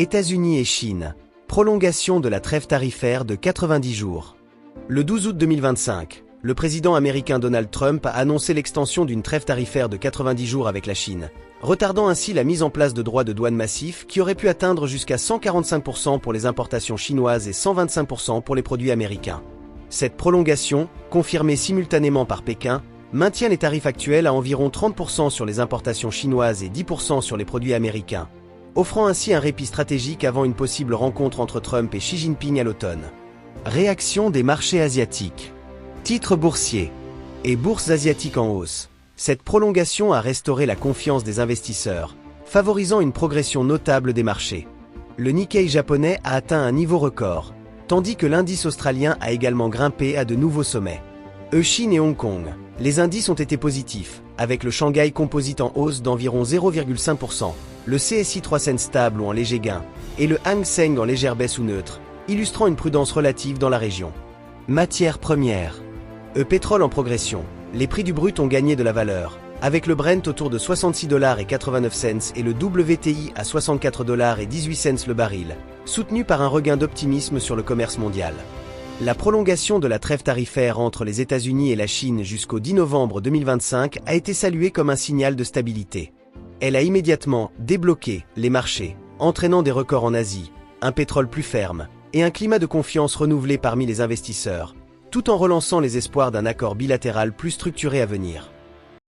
États-Unis et Chine. Prolongation de la trêve tarifaire de 90 jours. Le 12 août 2025, le président américain Donald Trump a annoncé l'extension d'une trêve tarifaire de 90 jours avec la Chine, retardant ainsi la mise en place de droits de douane massifs qui auraient pu atteindre jusqu'à 145% pour les importations chinoises et 125% pour les produits américains. Cette prolongation, confirmée simultanément par Pékin, maintient les tarifs actuels à environ 30% sur les importations chinoises et 10% sur les produits américains, offrant ainsi un répit stratégique avant une possible rencontre entre Trump et Xi Jinping à l'automne. Réaction des marchés asiatiques. Titres boursiers et bourses asiatiques en hausse. Cette prolongation a restauré la confiance des investisseurs, favorisant une progression notable des marchés. Le Nikkei japonais a atteint un niveau record, tandis que l'indice australien a également grimpé à de nouveaux sommets. Chine et Hong Kong. Les indices ont été positifs, avec le Shanghai Composite en hausse d'environ 0,5%, le CSI 300 stable ou en léger gain, et le Hang Seng en légère baisse ou neutre, illustrant une prudence relative dans la région. Matières premières. Pétrole en progression. Les prix du brut ont gagné de la valeur, avec le Brent autour de 66,89$ et le WTI à 64,18$ le baril, soutenu par un regain d'optimisme sur le commerce mondial. La prolongation de la trêve tarifaire entre les États-Unis et la Chine jusqu'au 10 novembre 2025 a été saluée comme un signal de stabilité. Elle a immédiatement débloqué les marchés, entraînant des records en Asie, un pétrole plus ferme et un climat de confiance renouvelé parmi les investisseurs, tout en relançant les espoirs d'un accord bilatéral plus structuré à venir.